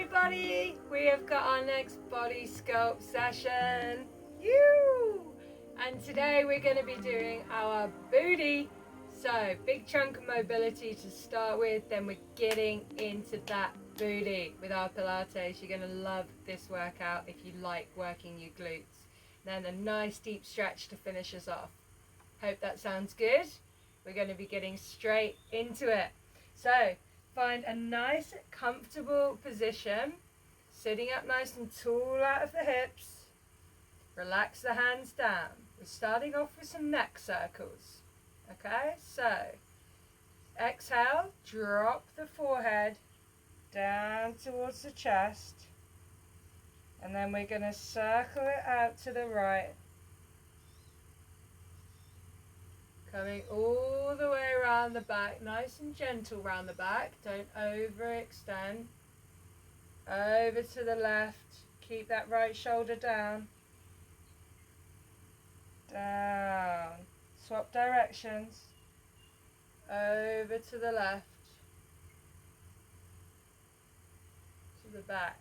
everybody! We have got our next body sculpt session. You! And today we're going to be doing our booty. So, big chunk of mobility to start with, then we're getting into that booty with our Pilates. You're going to love this workout if you like working your glutes. Then a nice deep stretch to finish us off. Hope that sounds good. We're going to be getting straight into it. So, find a nice, comfortable position, sitting up nice and tall out of the hips. Relax the hands down. We're starting off with some neck circles. Okay, so exhale, drop the forehead down towards the chest. And then we're going to circle it out to the right. Coming all the way around the back, nice and gentle around the back. Don't overextend. Over to the left. Keep that right shoulder down. Down. Swap directions. Over to the left. To the back.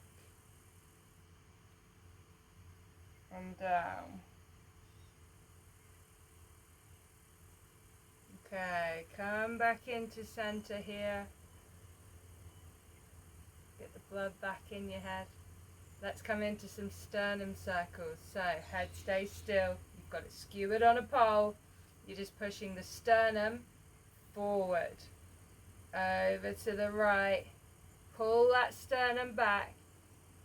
And down. Okay, come back into center here. Get the blood back in your head. Let's come into some sternum circles. So, head stays still. You've got it skewered on a pole. You're just pushing the sternum forward. Over to the right. Pull that sternum back.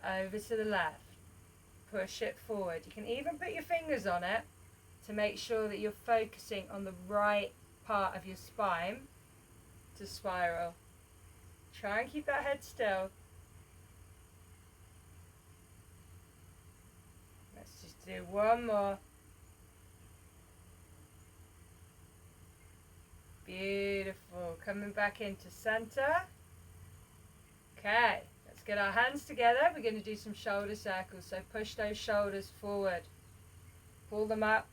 Over to the left. Push it forward. You can even put your fingers on it to make sure that you're focusing on the right part of your spine to spiral. Try and keep that head still. Let's just do one more. Beautiful. Coming back into center. Okay, let's get our hands together. We're going to do some shoulder circles. So push those shoulders forward. Pull them up.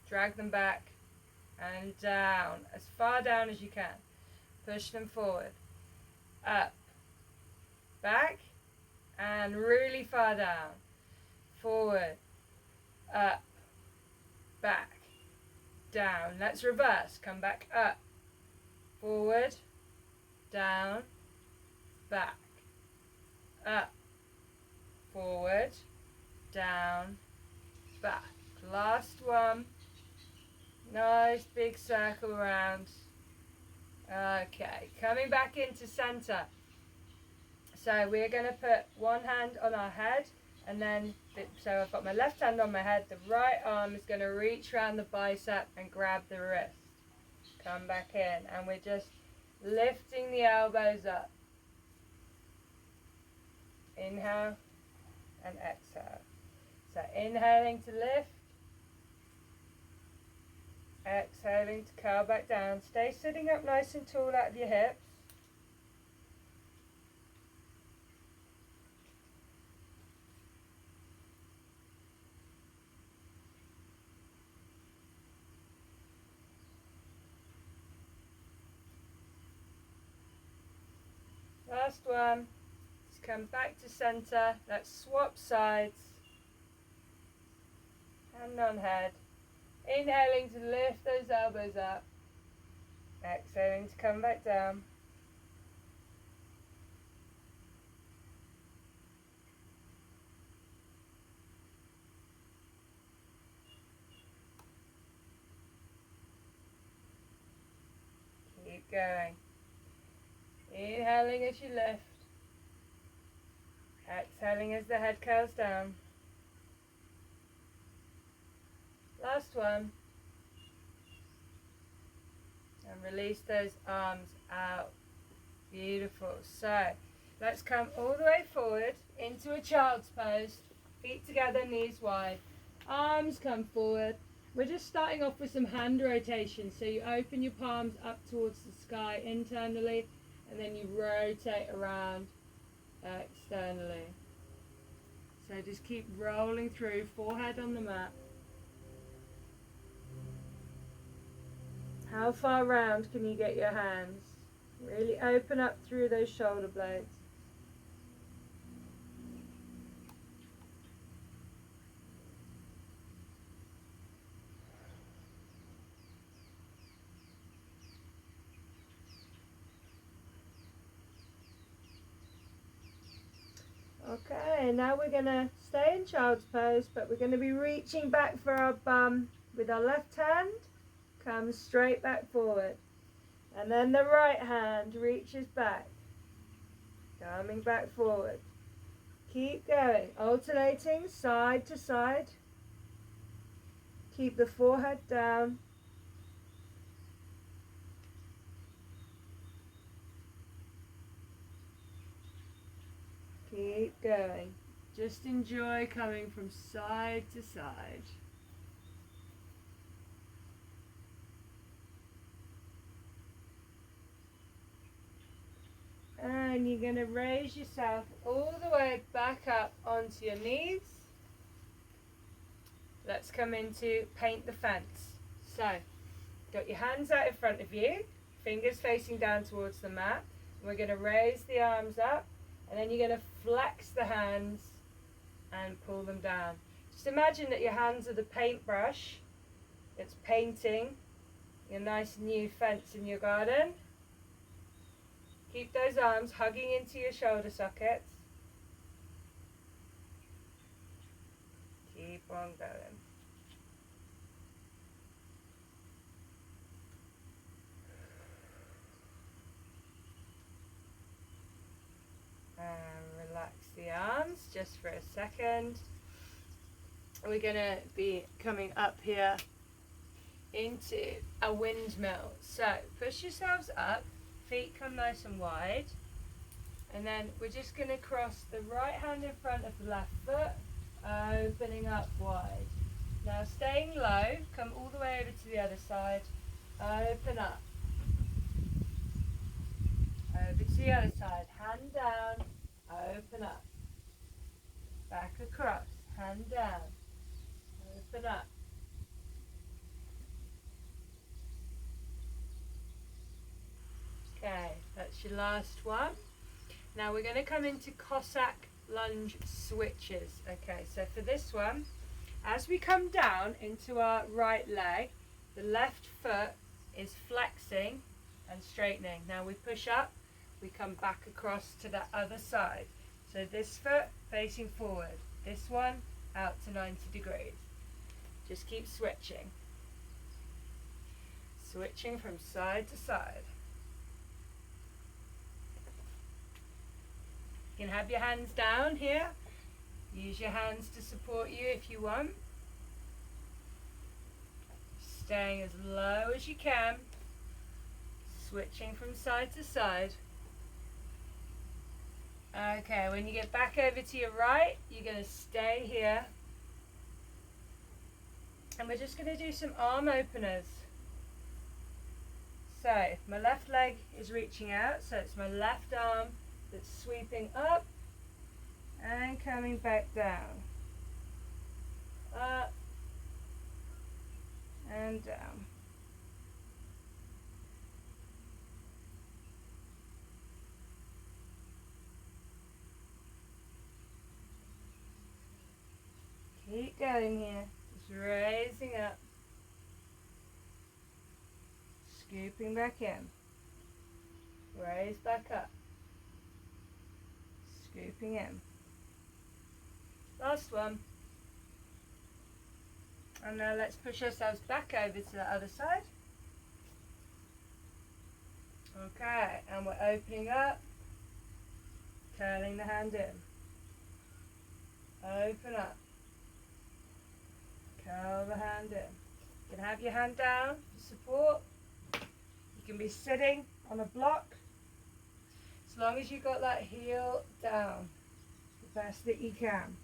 Drag them back. And down, as far down as you can. Push them forward, up, back, and really far down. Forward, up, back, down. Let's reverse. Come back up, forward, down, back, up, forward, down, back. Last one. Nice big circle around. Okay, coming back into center. So we're going to put one hand on our head, and then, so I've got my left hand on my head, the right arm is going to reach around the bicep and grab the wrist. Come back in, and we're just lifting the elbows up. Inhale and exhale. So inhaling to lift. Exhaling to curl back down. Stay sitting up nice and tall out of your hips. Last one. Just come back to center. Let's swap sides. Hand on head. Inhaling to lift those elbows up. Exhaling to come back down. Keep going. Inhaling as you lift. Exhaling as the head curls down. Last one. And release those arms out. Beautiful. So, let's come all the way forward into a child's pose. Feet together, knees wide. Arms come forward. We're just starting off with some hand rotation. So you open your palms up towards the sky internally, and then you rotate around externally. So just keep rolling through, forehead on the mat. How far round can you get your hands? Really open up through those shoulder blades. Okay, now we're going to stay in child's pose, but we're going to be reaching back for our bum with our left hand. Come straight back forward. And then the right hand reaches back. Coming back forward. Keep going, alternating side to side. Keep the forehead down. Keep going. Just enjoy coming from side to side. And you're going to raise yourself all the way back up onto your knees. Let's come into paint the fence. So, got your hands out in front of you, fingers facing down towards the mat. We're going to raise the arms up, and then you're going to flex the hands and pull them down. Just imagine that your hands are the paintbrush that's painting your nice new fence in your garden. Keep those arms hugging into your shoulder sockets. Keep on going. And relax the arms just for a second. We're going to be coming up here into a windmill. So push yourselves up. Feet come nice and wide, and then we're just going to cross the right hand in front of the left foot, opening up wide. Now staying low, come all the way over to the other side, open up, over to the other side, hand down, open up, back across, hand down, open up. Okay, that's your last one. Now we're going to come into Cossack lunge switches. Okay, so for this one, as we come down into our right leg, the left foot is flexing and straightening. Now we push up, we come back across to the other side. So this foot facing forward, this one out to 90 degrees. Just keep switching. Switching from side to side. You can have your hands down here. Use your hands to support you if you want. Staying as low as you can. Switching from side to side. Okay, when you get back over to your right, you're going to stay here. And we're just going to do some arm openers. So, my left leg is reaching out, so it's my left arm that's sweeping up and coming back down. Up and down. Keep going here. Just raising up. Scooping back in. Raise back up. Scooping in. Last one. And now let's push ourselves back over to the other side. Okay, and we're opening up, curling the hand in. Open up. Curl the hand in. You can have your hand down for support. You can be sitting on a block. As long as you've got that heel down, the best that you can.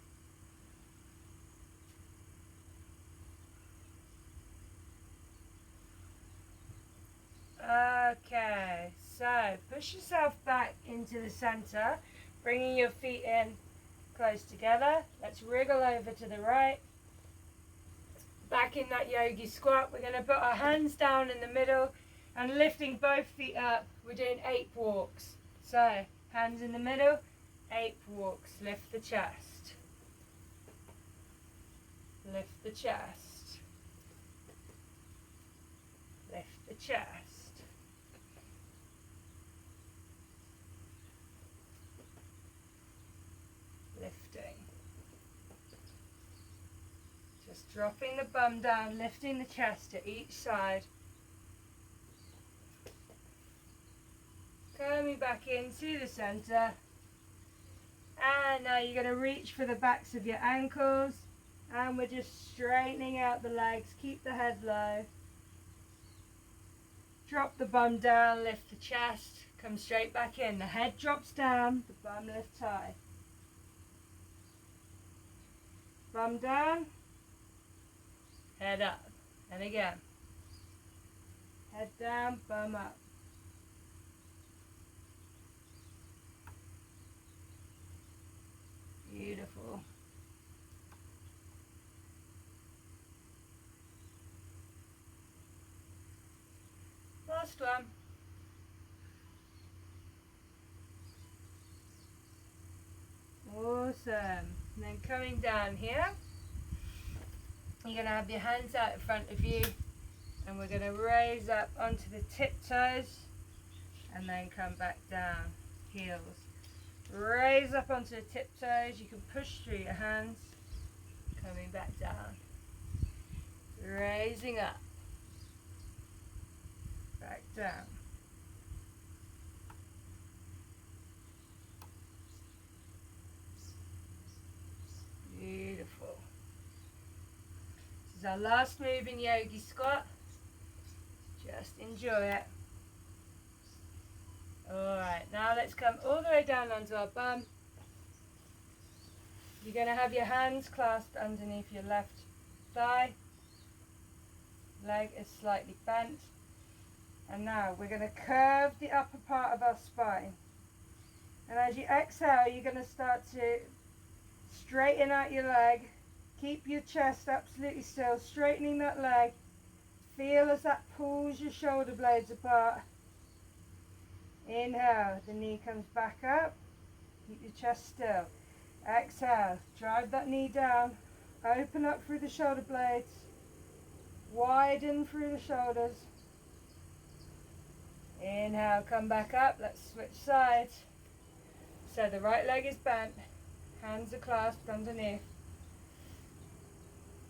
Okay, so push yourself back into the center, bringing your feet in close together. Let's wriggle over to the right. Back in that yogi squat, we're going to put our hands down in the middle and lifting both feet up. We're doing ape walks. So, hands in the middle, ape walks. Lift the chest. Lift the chest. Lift the chest. Just dropping the bum down, lifting the chest to each side. Coming back into the center. And now you're going to reach for the backs of your ankles. And we're just straightening out the legs. Keep the head low. Drop the bum down, lift the chest. Come straight back in. The head drops down, the bum lifts high. Bum down. Head up. And again. Head down, bum up. Beautiful. Last one. Awesome. And then coming down here, you're going to have your hands out in front of you, and we're going to raise up onto the tiptoes and then come back down. Heels. Raise up onto the tiptoes. You can push through your hands. Coming back down. Raising up. Back down. Beautiful. This is our last move in yogi squat. Just enjoy it. Alright, now let's come all the way down onto our bum. You're going to have your hands clasped underneath your left thigh. Leg is slightly bent. And now we're going to curve the upper part of our spine. And as you exhale, you're going to start to straighten out your leg. Keep your chest absolutely still, straightening that leg. Feel as that pulls your shoulder blades apart. Inhale, the knee comes back up. Keep your chest still. Exhale, drive that knee down. Open up through the shoulder blades. Widen through the shoulders. Inhale, come back up. Let's switch sides. So the right leg is bent. Hands are clasped underneath.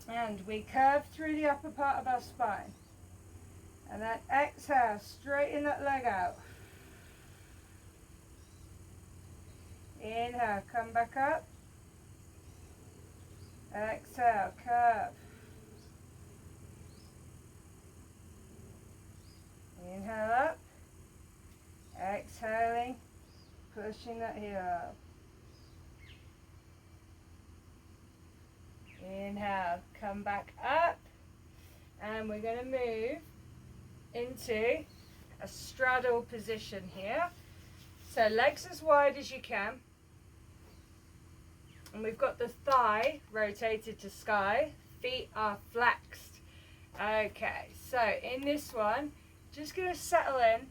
And we curve through the upper part of our spine. And then exhale, straighten that leg out. Inhale, come back up. Exhale, curve. Inhale up. Exhaling, pushing that heel up. Inhale, come back up. And we're going to move into a straddle position here. So legs as wide as you can. And we've got the thigh rotated to sky. Feet are flexed. Okay, so in this one, just going to settle in.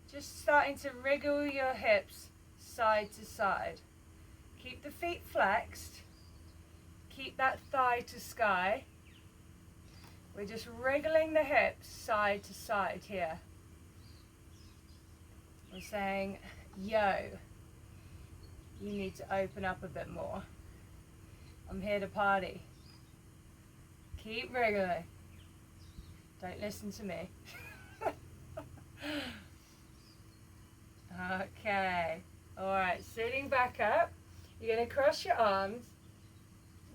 Just starting to wriggle your hips side to side. Keep the feet flexed. Keep that thigh to sky. We're just wriggling the hips side to side here. We're saying, yo, you need to open up a bit more. I'm here to party. Keep wriggling. Don't listen to me. Okay. Alright, sitting back up. You're going to cross your arms.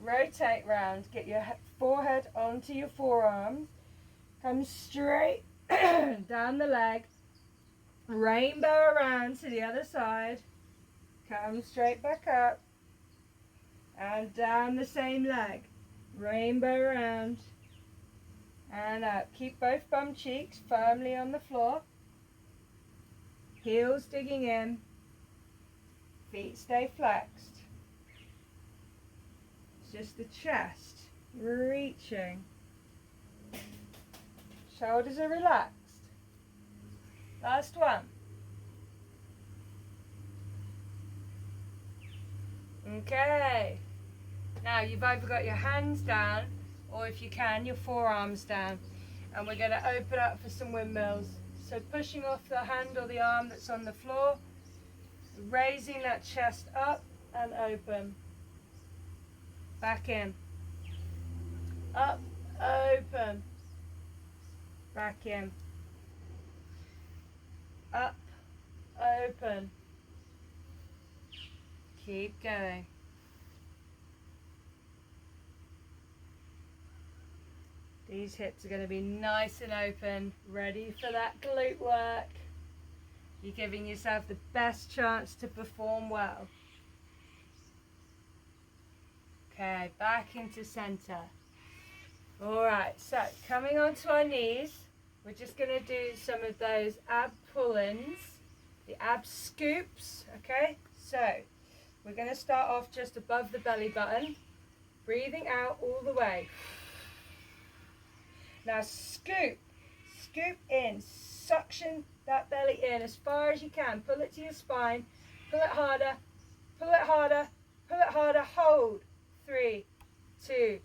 Rotate round. Get your forehead onto your forearms. Come straight down the leg. Rainbow around to the other side. Come straight back up. And down the same leg. Rainbow around. And up. Keep both bum cheeks firmly on the floor. Heels digging in. Feet stay flexed. It's just the chest reaching. Shoulders are relaxed. Last one. Okay. Now you've either got your hands down, or if you can, your forearms down. And we're going to open up for some windmills. So pushing off the hand or the arm that's on the floor, raising that chest up and open. Back in. Up, open. Back in. Up, open. Keep going. These hips are going to be nice and open, ready for that glute work. You're giving yourself the best chance to perform well. Okay, back into center. Alright, so coming onto our knees, we're just going to do some of those ab pull-ins, the ab scoops, okay? So, we're going to start off just above the belly button, breathing out all the way. Now scoop in, suction that belly in as far as you can, pull it to your spine, pull it harder, pull it harder, pull it harder, hold, 3, 2,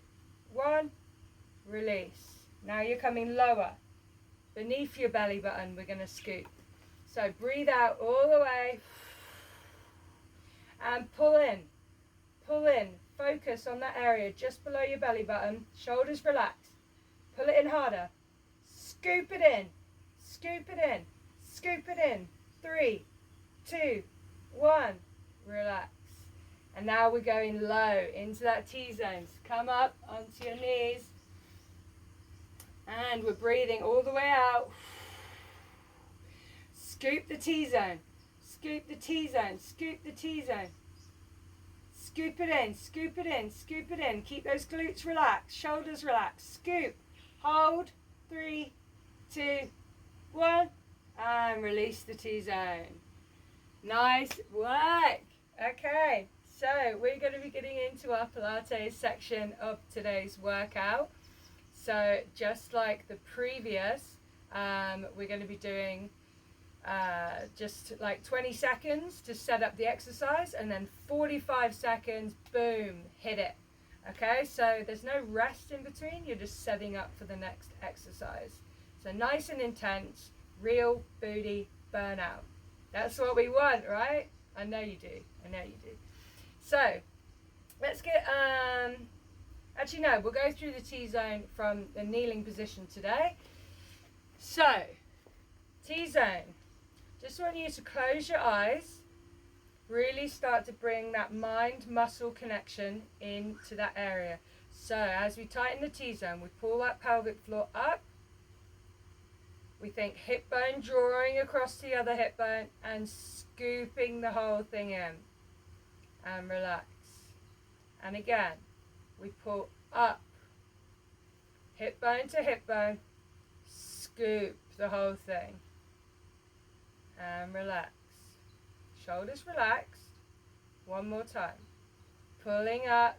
1, release. Now you're coming lower, beneath your belly button we're going to scoop. So breathe out all the way, and pull in, focus on that area just below your belly button, shoulders relaxed. Pull it in harder. Scoop it in. Scoop it in. Scoop it in. 3, 2, 1. Relax. And now we're going low into that T-zone. Come up onto your knees. And we're breathing all the way out. Scoop the T-zone. Scoop the T-zone. Scoop the T-zone. Scoop it in. Scoop it in. Scoop it in. Keep those glutes relaxed. Shoulders relaxed. Scoop. Hold, 3, 2, 1, and release the T-zone. Nice work. Okay, so we're going to be getting into our Pilates section of today's workout. So just like the previous, we're going to be doing just like 20 seconds to set up the exercise, and then 45 seconds, boom, hit it. Okay, so there's no rest in between, you're just setting up for the next exercise. So nice and intense, real booty burnout. That's what we want, right? I know you do, I know you do. So, let's get, actually no, we'll go through the T-zone from the kneeling position today. So, T-zone, just want you to close your eyes. Really start to bring that mind-muscle connection into that area. So as we tighten the T-zone, we pull that pelvic floor up. We think hip bone drawing across the other hip bone and scooping the whole thing in. And relax. And again, we pull up. Hip bone to hip bone. Scoop the whole thing. And relax. Shoulders relaxed. One more time. Pulling up.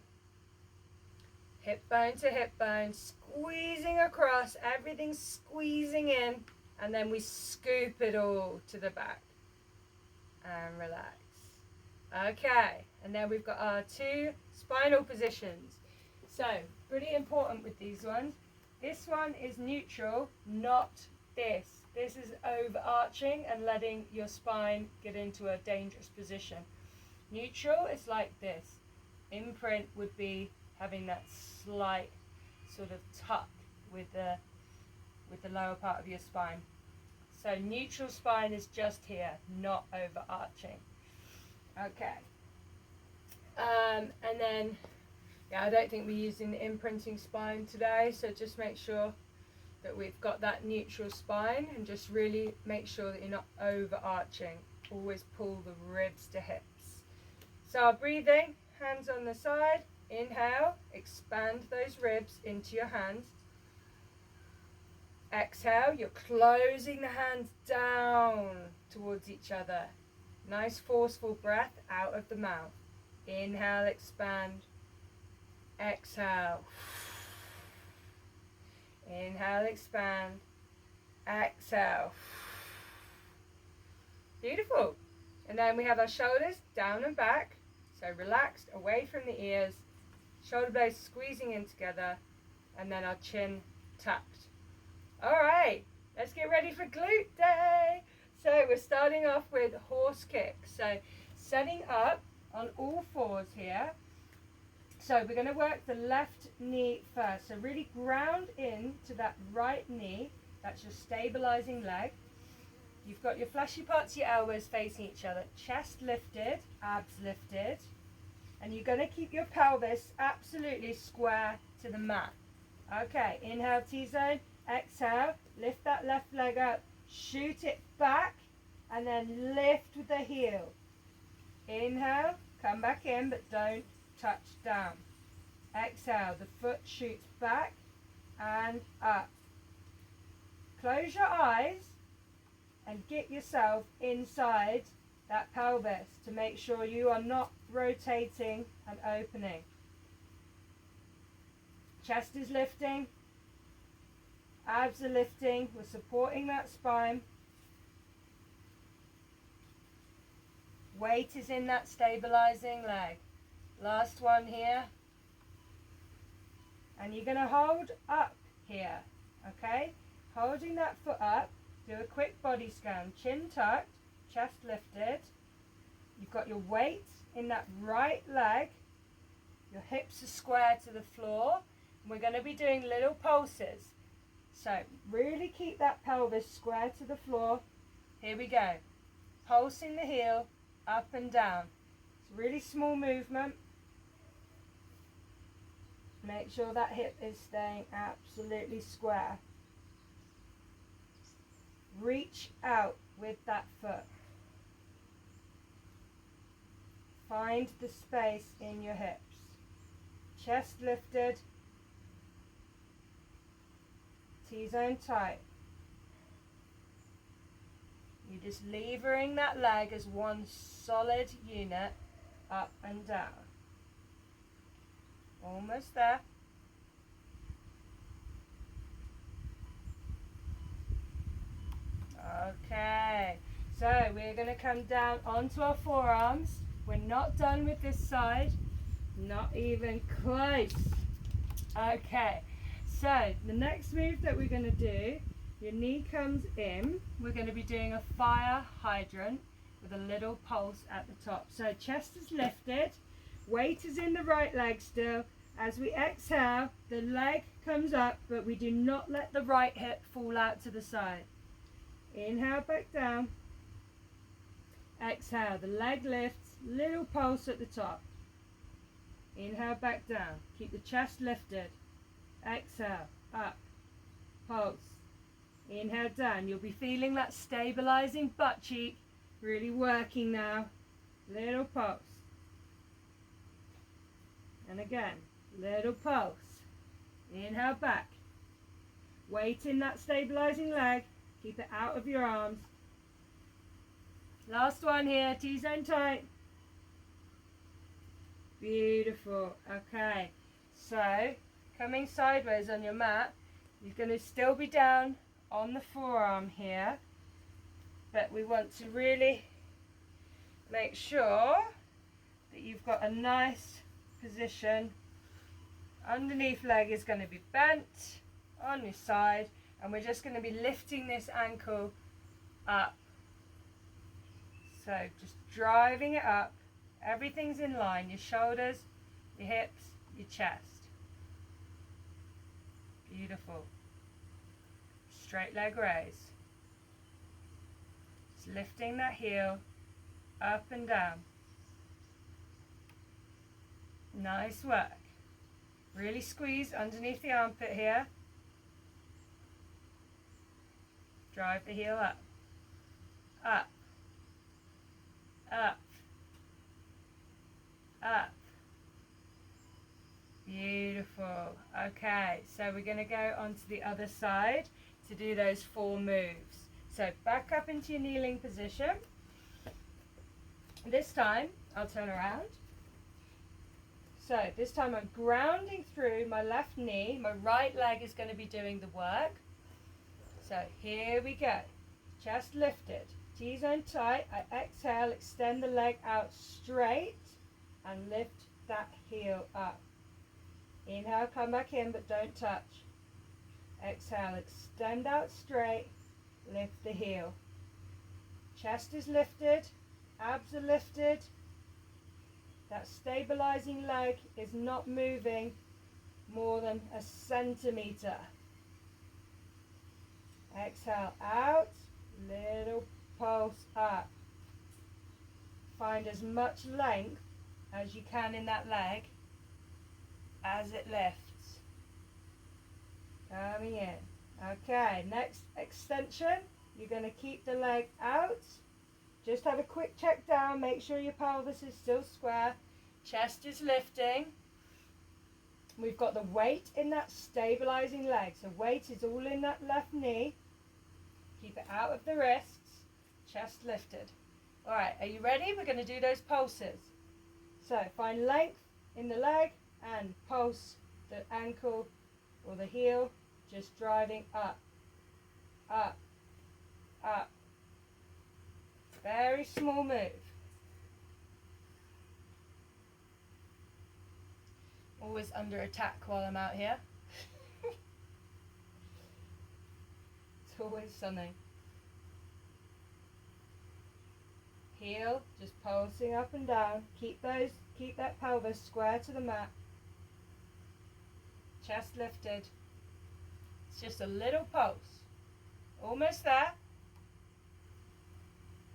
Hip bone to hip bone. Squeezing across. Everything's squeezing in. And then we scoop it all to the back. And relax. Okay. And then we've got our 2 spinal positions. So, pretty important with these ones. This one is neutral, not this. This is overarching and letting your spine get into a dangerous position. Neutral is like this. Imprint would be having that slight sort of tuck with the lower part of your spine. So neutral spine is just here, not overarching. Okay. And then, yeah, I don't think we're using the imprinting spine today, so just make sure that we've got that neutral spine, and just really make sure that you're not overarching. Always pull the ribs to hips. So our breathing, hands on the side, inhale, expand those ribs into your hands. Exhale, you're closing the hands down towards each other. Nice forceful breath out of the mouth. Inhale, expand. Exhale. Inhale, expand. Exhale. Beautiful. And then we have our shoulders down and back. So relaxed, away from the ears. Shoulder blades squeezing in together. And then our chin tucked. Alright, let's get ready for glute day. So we're starting off with horse kick. So setting up on all fours here. So we're going to work the left knee first. So really ground in to that right knee. That's your stabilizing leg. You've got your fleshy parts, your elbows facing each other. Chest lifted, abs lifted. And you're going to keep your pelvis absolutely square to the mat. Okay, inhale T-zone, exhale, lift that left leg up, shoot it back, and then lift with the heel. Inhale, come back in, but don't touch down. Exhale, the foot shoots back and up. Close your eyes and get yourself inside that pelvis to make sure you are not rotating and opening. Chest is lifting, abs are lifting, we're supporting that spine. Weight is in that stabilizing leg. Last one here. And you're going to hold up here, okay? Holding that foot up, do a quick body scan. Chin tucked, chest lifted. You've got your weight in that right leg. Your hips are square to the floor. And we're going to be doing little pulses. So really keep that pelvis square to the floor. Here we go. Pulsing the heel up and down. It's a really small movement. Make sure that hip is staying absolutely square. Reach out with that foot. Find the space in your hips. Chest lifted. T-zone tight. You're just levering that leg as one solid unit up and down. Almost there. Okay, so we're going to come down onto our forearms. We're not done with this side, not even close. Okay, so the next move that we're going to do, your knee comes in. We're going to be doing a fire hydrant with a little pulse at the top. So chest is lifted, weight is in the right leg still. As we exhale, the leg comes up, but we do not let the right hip fall out to the side. Inhale back down. Exhale, the leg lifts, little pulse at the top. Inhale back down. Keep the chest lifted. Exhale, up, pulse. Inhale down. You'll be feeling that stabilizing butt cheek really working now. Little pulse. And again, little pulse. Inhale back. Weight in that stabilizing leg. Keep it out of your arms. Last one here, T-zone tight. Beautiful. Okay, so coming sideways on your mat, you're going to still be down on the forearm here, but we want to really make sure that you've got a nice position. Underneath leg is going to be bent on your side, and we're just going to be lifting this ankle up. So just driving it up. Everything's in line. Your shoulders, your hips, your chest. Beautiful. Straight leg raise. Just lifting that heel up and down. Nice work. Really squeeze underneath the armpit here. Drive the heel up. Up. Up. Up. Beautiful. Okay, so we're going to go onto the other side to do those 4 moves. So back up into your kneeling position. This time I'll turn around. So this time I'm grounding through my left knee. My right leg is going to be doing the work. So here we go. Chest lifted. T-zone tight. I exhale, extend the leg out straight and lift that heel up. Inhale, come back in, but don't touch. Exhale, extend out straight, lift the heel. Chest is lifted, abs are lifted. That stabilizing leg is not moving more than a centimeter. Exhale out, little pulse up. Find as much length as you can in that leg as it lifts. Coming in. Okay, next extension, you're going to keep the leg out. Just have a quick check down, make sure your pelvis is still square, chest is lifting. We've got the weight in that stabilizing leg, so weight is all in that left knee. Keep it out of the wrists, chest lifted. Alright, are you ready? We're going to do those pulses. So find length in the leg and pulse the ankle or the heel, just driving up, up, up. Very small move. Always under attack while I'm out here. It's always something. Heel, just pulsing up and down. Keep that pelvis square to the mat. Chest lifted. It's just a little pulse. Almost there.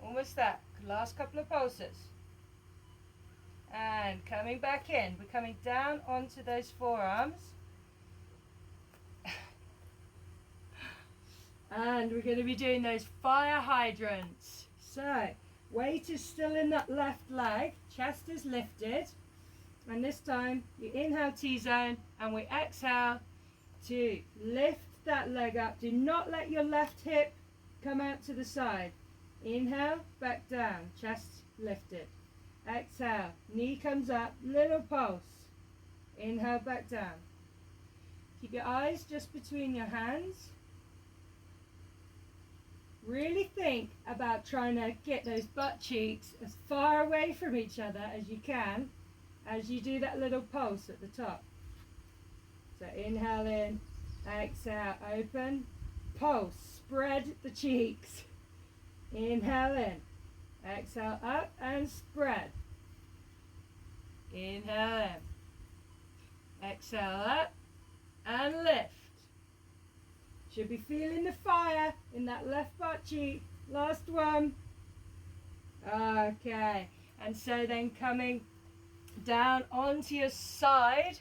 Almost there. Last couple of pulses. And coming back in. We're coming down onto those forearms. And we're going to be doing those fire hydrants. So, weight is still in that left leg. Chest is lifted. And this time, you inhale T-zone and we exhale to lift that leg up. Do not let your left hip come out to the side. Inhale, back down, chest lifted. Exhale, knee comes up, little pulse. Inhale, back down. Keep your eyes just between your hands. Really think about trying to get those butt cheeks as far away from each other as you can as you do that little pulse at the top. So inhale in, exhale, open, pulse, spread the cheeks. Inhale in, exhale up and spread. Inhale in, exhale up and lift. Should be feeling the fire in that left butt cheek. Last one. Okay, and so then coming down onto your side.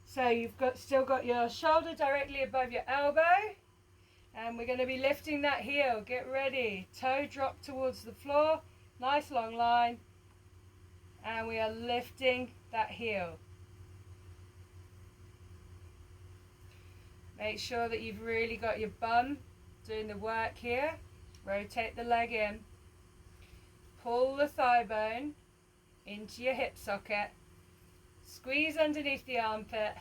So you've still got your shoulder directly above your elbow. And we're going to be lifting that heel. Get ready. Toe drop towards the floor. Nice long line. And we are lifting that heel. Make sure that you've really got your bum doing the work here. Rotate the leg in. Pull the thigh bone into your hip socket. Squeeze underneath the armpit.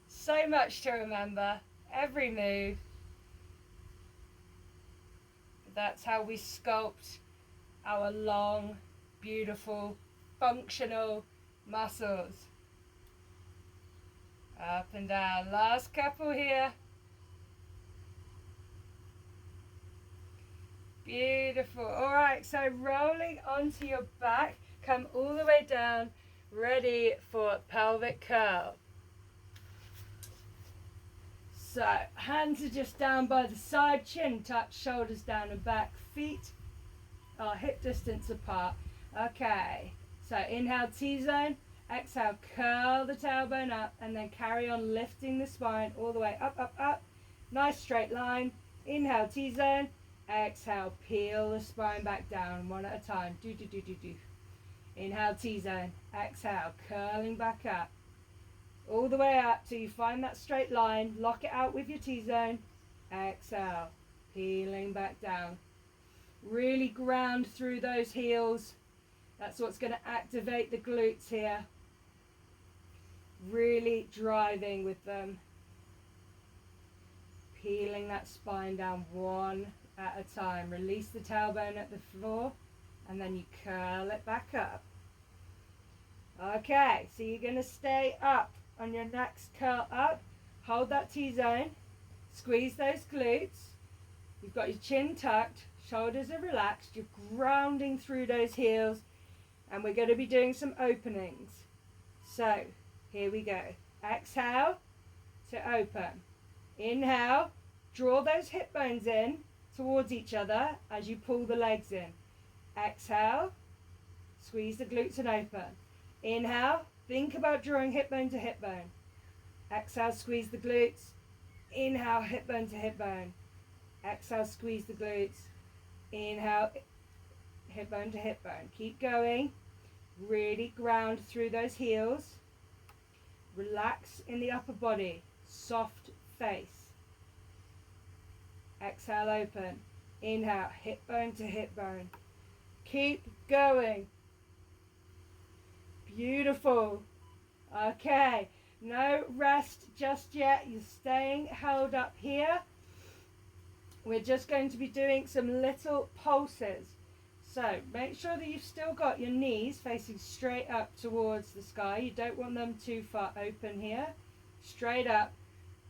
So much to remember. Every move. That's how we sculpt our long, beautiful, functional muscles. Up and down. Last couple here. Beautiful. Alright, so rolling onto your back. Come all the way down. Ready for pelvic curl. So, hands are just down by the side, chin touch, shoulders down and back, feet are hip distance apart. Okay, so inhale T-zone, exhale, curl the tailbone up, and then carry on lifting the spine all the way up, up, up. Nice straight line. Inhale T-zone, exhale, peel the spine back down, one at a time. Do, do, do, do, do. Inhale T-zone, exhale, curling back up. All the way up till you find that straight line. Lock it out with your T-zone. Exhale. Peeling back down. Really ground through those heels. That's what's going to activate the glutes here. Really driving with them. Peeling that spine down one at a time. Release the tailbone at the floor. And then you curl it back up. Okay, so you're going to stay up. On your next curl up, hold that T-zone, squeeze those glutes. You've got your chin tucked, shoulders are relaxed, you're grounding through those heels. And we're going to be doing some openings. So here we go. Exhale to open. Inhale, draw those hip bones in towards each other as you pull the legs in. Exhale, squeeze the glutes and open. Inhale, think about drawing hip bone to hip bone. Exhale, squeeze the glutes. Inhale, hip bone to hip bone. Exhale, squeeze the glutes. Inhale, hip bone to hip bone. Keep going. Really ground through those heels. Relax in the upper body. Soft face. Exhale, open. Inhale, hip bone to hip bone. Keep going. Beautiful. Okay, no rest just yet. You're staying held up here. We're just going to be doing some little pulses. So make sure that you've still got your knees facing straight up towards the sky. You don't want them too far open here. Straight up.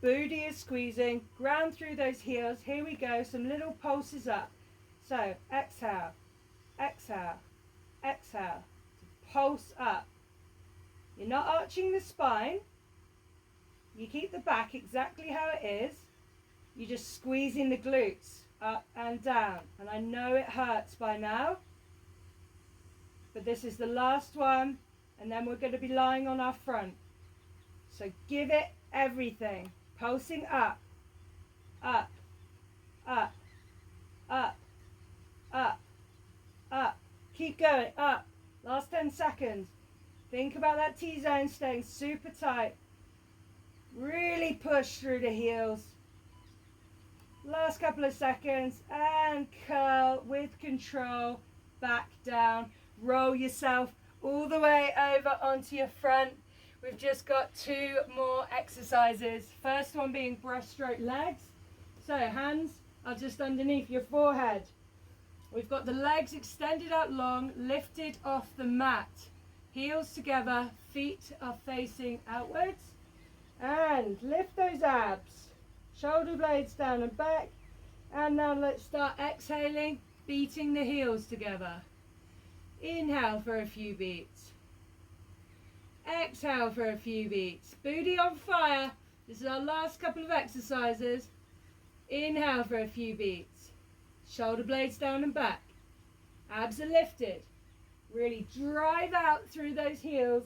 Booty is squeezing. Ground through those heels. Here we go. Some little pulses up. So exhale, exhale, exhale. Pulse up. You're not arching the spine. You keep the back exactly how it is. You're just squeezing the glutes up and down. And I know it hurts by now, but this is the last one, and then we're going to be lying on our front. So give it everything. Pulsing up, up, up, up, up, up. Keep going, up. Last 10 seconds. Think about that T-zone staying super tight. Really push through the heels. Last couple of seconds, and curl with control, back down. Roll yourself all the way over onto your front. We've just got 2 more exercises. First one being breaststroke legs. So hands are just underneath your forehead. We've got the legs extended out long, lifted off the mat. Heels together, feet are facing outwards. And lift those abs. Shoulder blades down and back. And now let's start exhaling, beating the heels together. Inhale for a few beats. Exhale for a few beats. Booty on fire. This is our last couple of exercises. Inhale for a few beats. Shoulder blades down and back. Abs are lifted. Really drive out through those heels.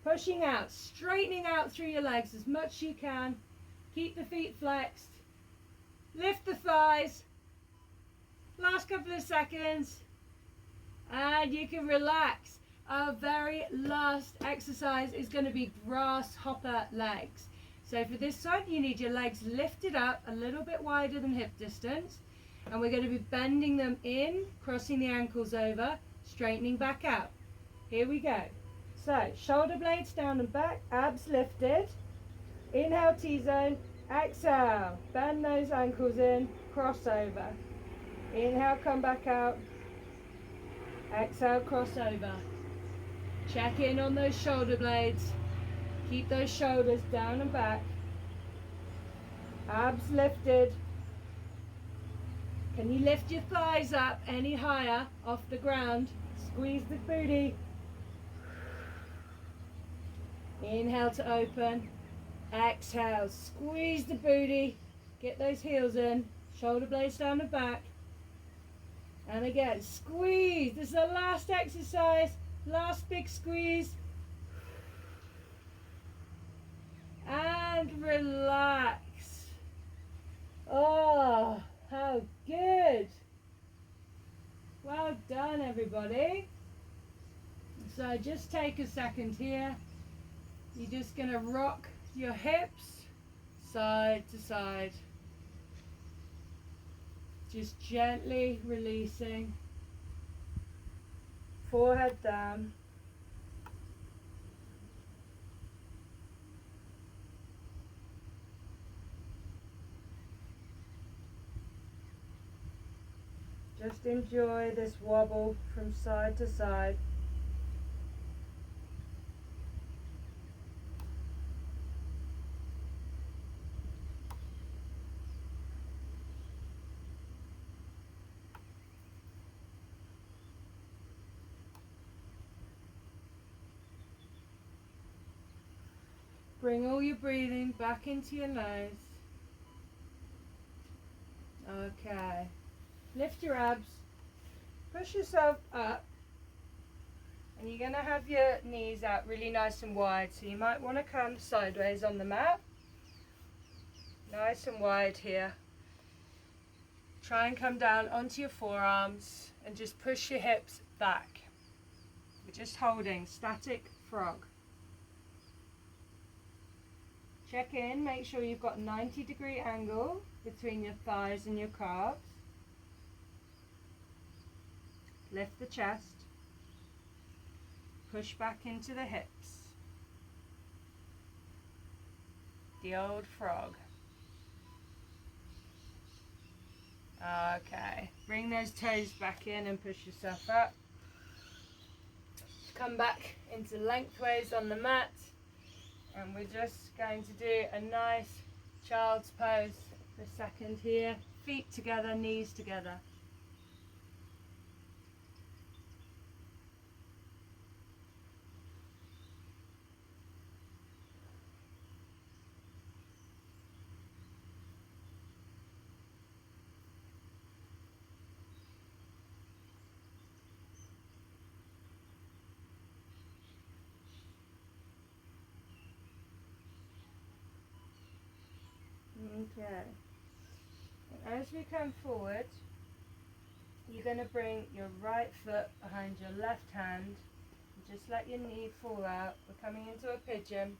Pushing out, straightening out through your legs as much as you can. Keep the feet flexed. Lift the thighs. Last couple of seconds. And you can relax. Our very last exercise is going to be grasshopper legs. So for this one, you need your legs lifted up a little bit wider than hip distance. And we're going to be bending them in, crossing the ankles over, straightening back out. Here we go. So, shoulder blades down and back, abs lifted. Inhale, T-zone. Exhale, bend those ankles in, cross over. Inhale, come back out. Exhale, cross over. Check in on those shoulder blades. Keep those shoulders down and back. Abs lifted. Can you lift your thighs up any higher off the ground? Squeeze the booty. Inhale to open. Exhale, squeeze the booty. Get those heels in. Shoulder blades down the back. And again, squeeze. This is the last exercise. Last big squeeze. And relax. Oh, how good. Well done, everybody. So just take a second here. You're just going to rock your hips side to side. Just gently releasing. Forehead down. Just enjoy this wobble from side to side. Bring all your breathing back into your nose. Okay. Lift your abs. Push yourself up. And you're going to have your knees out really nice and wide. So you might want to come sideways on the mat. Nice and wide here. Try and come down onto your forearms and just push your hips back. We're just holding static frog. Check in, make sure you've got a 90-degree angle between your thighs and your calves. Lift the chest. Push back into the hips. The old frog. Okay, bring those toes back in and push yourself up. Come back into lengthways on the mat. And we're just going to do a nice child's pose for a second here. Feet together, knees together. Okay. And as we come forward, you're going to bring your right foot behind your left hand. And just let your knee fall out. We're coming into a pigeon.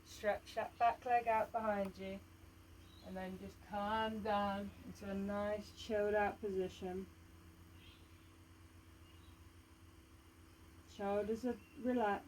Stretch that back leg out behind you. And then just calm down into a nice chilled out position. Shoulders are relaxed.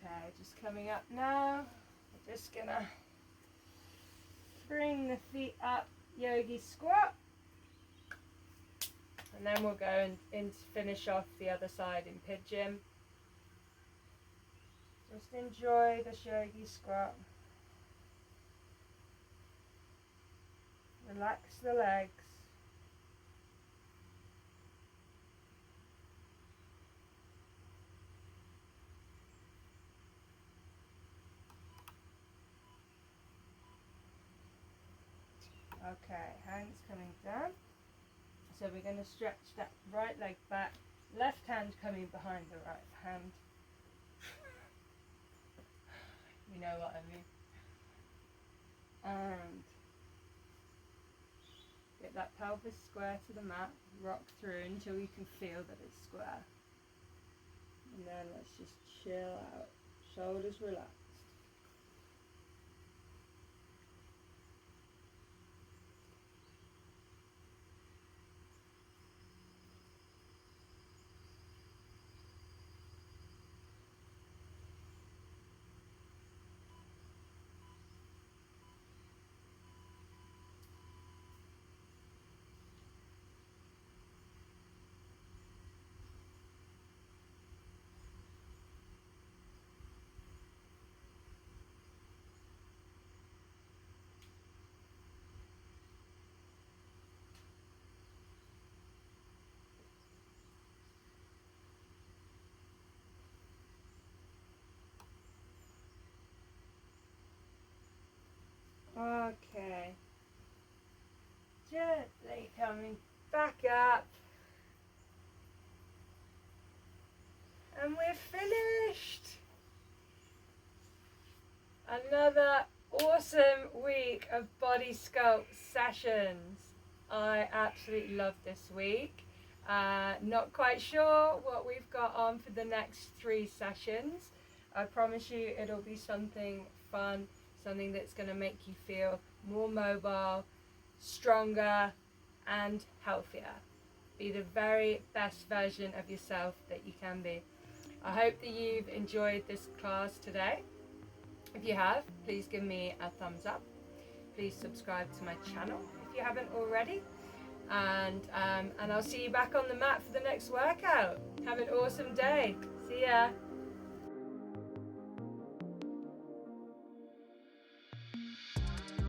Okay, just coming up now. We're just gonna bring the feet up, yogi squat. And then we'll go in to finish off the other side in pigeon. Just enjoy this yogi squat. Relax the legs. Okay, hands coming down. So we're going to stretch that right leg back, left hand coming behind the right hand. You know what I mean. And get that pelvis square to the mat, rock through until you can feel that it's square. And then let's just chill out, shoulders relaxed. Okay, gently coming back up, and we're finished. Another awesome week of Bodysculpt sessions. I absolutely love this week. Not quite sure what we've got on for the next 3 sessions. I promise you it'll be something fun. Something that's going to make you feel more mobile, stronger, and healthier. Be the very best version of yourself that you can be. I hope that you've enjoyed this class today. If you have, please give me a thumbs up. Please subscribe to my channel if you haven't already. And I'll see you back on the mat for the next workout. Have an awesome day. See ya.